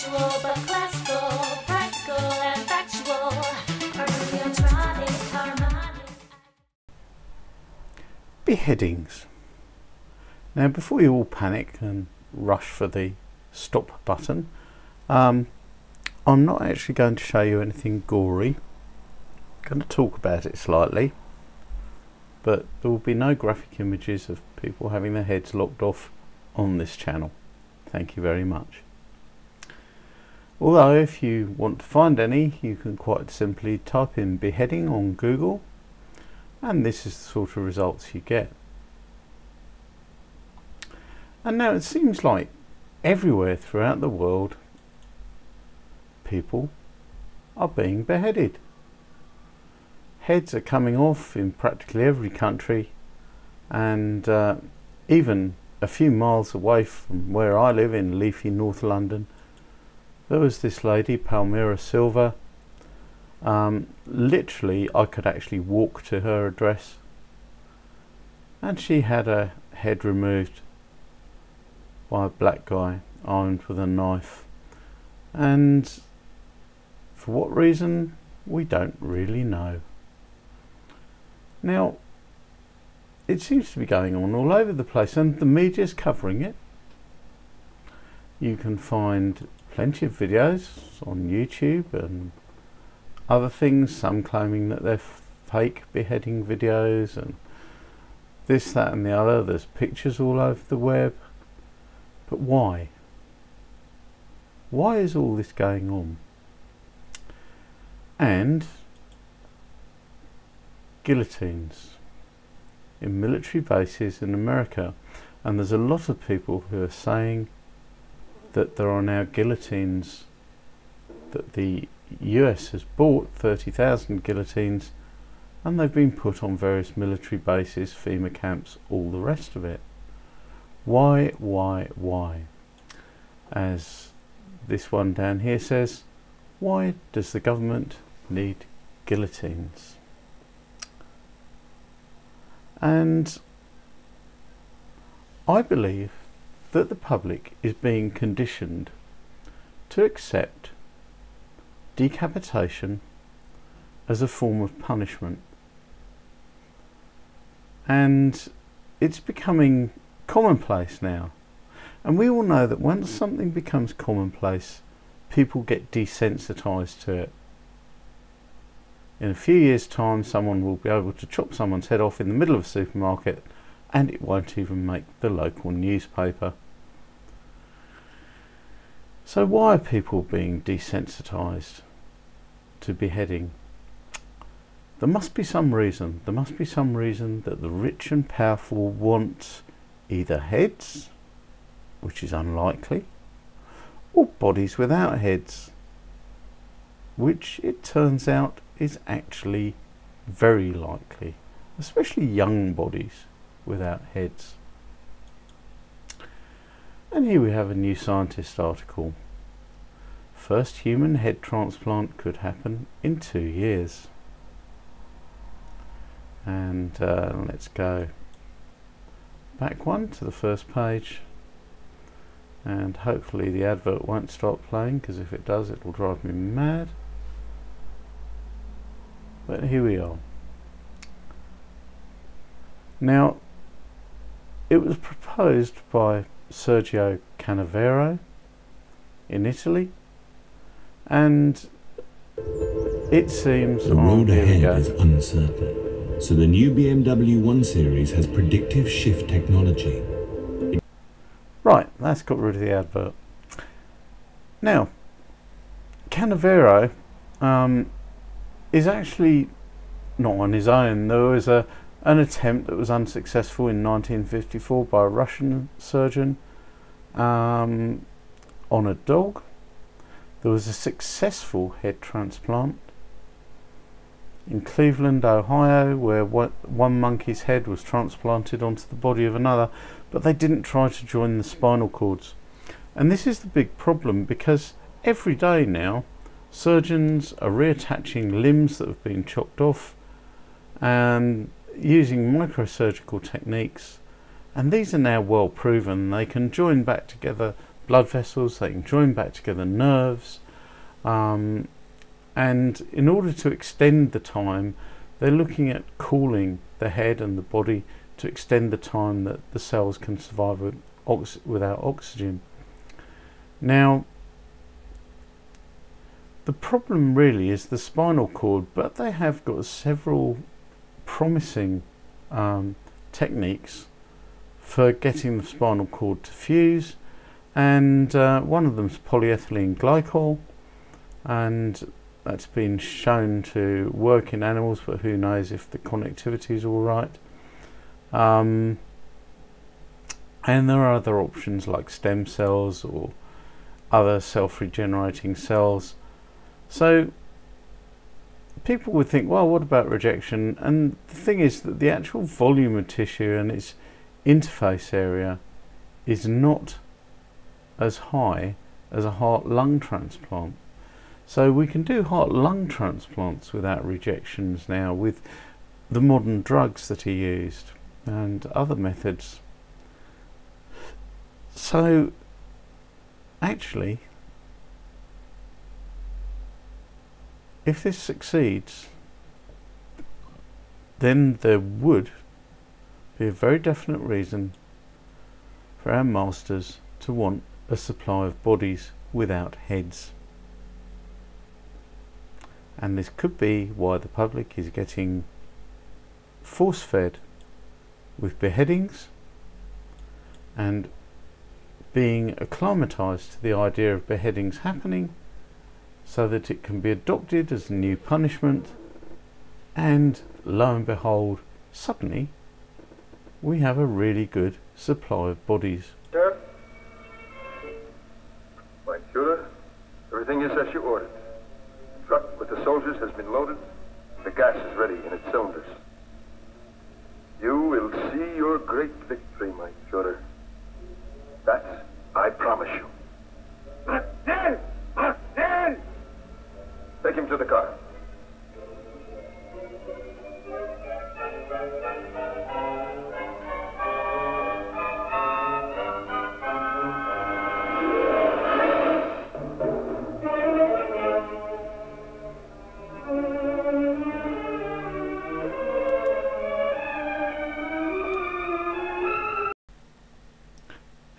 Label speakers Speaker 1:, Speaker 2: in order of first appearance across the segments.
Speaker 1: intellectual but classical, practical and factual, arithmetic, harmonic.
Speaker 2: Beheadings. Now, before you all panic and rush for the stop button, I'm not actually going to show you anything gory. I'm going to talk about it slightly, but there will be no graphic images of people having their heads locked off on this channel. Thank you very much. Although if you want to find any, you can quite simply type in beheading on Google, and this is the sort of results you get. And now it seems like everywhere throughout the world people are being beheaded. Heads are coming off in practically every country, and even a few miles away from where I live in leafy North London, there was this lady, Palmyra Silva. Literally I could actually walk to her address, and she had her head removed by a black guy armed with a knife, and for what reason we don't really know. Now, it seems to be going on all over the place, and the media's covering it. You can find plenty of videos on YouTube and other things, some claiming that they're fake beheading videos and this, that and the other. There's pictures all over the web. But why? Why is all this going on? And guillotines in military bases in America, and there's a lot of people who are saying that there are now guillotines, that the US has bought 30,000 guillotines, and they've been put on various military bases, FEMA camps, all the rest of it. Why? As this one down here says, why does the government need guillotines? And I believe that the public is being conditioned to accept decapitation as a form of punishment, and it's becoming commonplace now. And we all know that once something becomes commonplace, people get desensitized to it. In a few years' time, someone will be able to chop someone's head off in the middle of a supermarket, and it won't even make the local newspaper. So why are people being desensitized to beheading? There must be some reason. There must be some reason that the rich and powerful want either heads, which is unlikely, or bodies without heads, which it turns out is actually very likely, especially young bodies without heads. And here we have a New Scientist article. First human head transplant could happen in 2 years. And let's go back one to the first page, and hopefully the advert won't stop playing, because if it does it will drive me mad. But here we are. Now, it was proposed by Sergio Canavero in Italy, and it seems
Speaker 3: the road ahead is uncertain, so the new BMW 1 Series has predictive shift technology.
Speaker 2: Right, that's got rid of the advert. Now, Canavero is actually not on his own. There was an attempt that was unsuccessful in 1954 by a Russian surgeon on a dog. There was a successful head transplant in Cleveland, Ohio, where one monkey's head was transplanted onto the body of another, but they didn't try to join the spinal cords. And this is the big problem, because every day now surgeons are reattaching limbs that have been chopped off and using microsurgical techniques, and these are now well proven. They can join back together blood vessels, they can join back together nerves, and in order to extend the time, they're looking at cooling the head and the body to extend the time that the cells can survive without oxygen. Now, the problem really is the spinal cord, but they have got several promising techniques for getting the spinal cord to fuse, and one of them is polyethylene glycol, and that's been shown to work in animals, but who knows if the connectivity is all right. And there are other options like stem cells or other self-regenerating cells. So people would think, well, what about rejection? And the thing is that the actual volume of tissue and its interface area is not as high as a heart-lung transplant. So we can do heart-lung transplants without rejections now with the modern drugs that are used and other methods. So actually, if this succeeds, then there would be a very definite reason for our masters to want a supply of bodies without heads. And this could be why the public is getting force-fed with beheadings and being acclimatized to the idea of beheadings happening, so that it can be adopted as a new punishment, and lo and behold, suddenly we have a really good supply of bodies.
Speaker 4: Sir? My Führer, everything is as you ordered. The truck with the soldiers has been loaded. The gas is ready in its cylinders. You will see your great victory, my Führer. That I promise you. Martin! Martin! Take him to the car.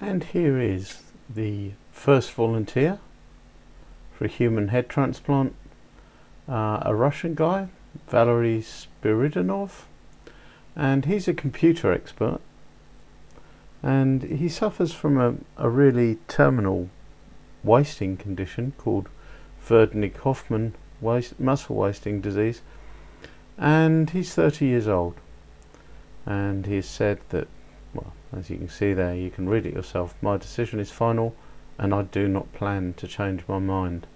Speaker 2: And here is the first volunteer for a human head transplant, a Russian guy, Valery Spiridonov, and he's a computer expert, and he suffers from a really terminal wasting condition called Verdnig-Hoffmann muscle wasting disease, and he's 30 years old, and he's said that, well, as you can see there, you can read it yourself, my decision is final and I do not plan to change my mind.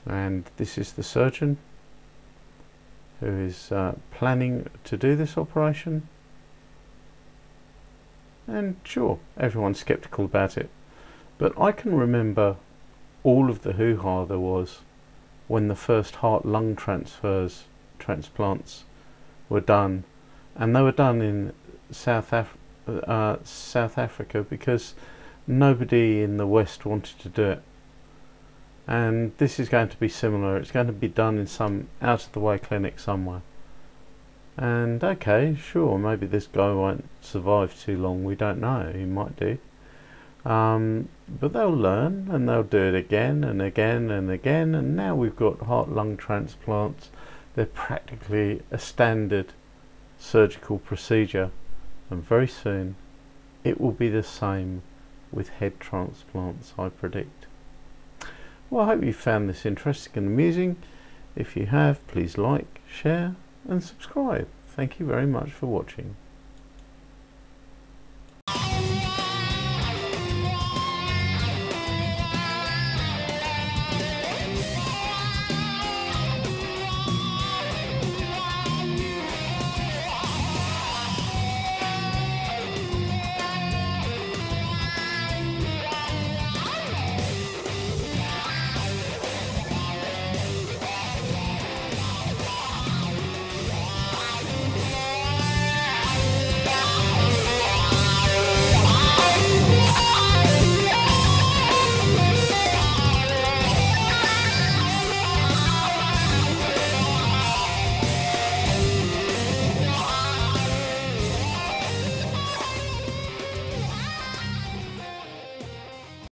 Speaker 2: And this is the surgeon who is planning to do this operation, and sure, everyone's skeptical about it, but I can remember all of the hoo-ha there was when the first heart-lung transplants were done, and they were done in South Africa because nobody in the West wanted to do it. And this is going to be similar. It's going to be done in some out-of-the-way clinic somewhere. And okay, sure, maybe this guy won't survive too long, we don't know, he might do. But they'll learn, and they'll do it again and again and again, and now we've got heart-lung transplants. They're practically a standard surgical procedure, and very soon it will be the same with head transplants, I predict. Well, I hope you found this interesting and amusing. If you have, please like, share and subscribe. Thank you very much for watching.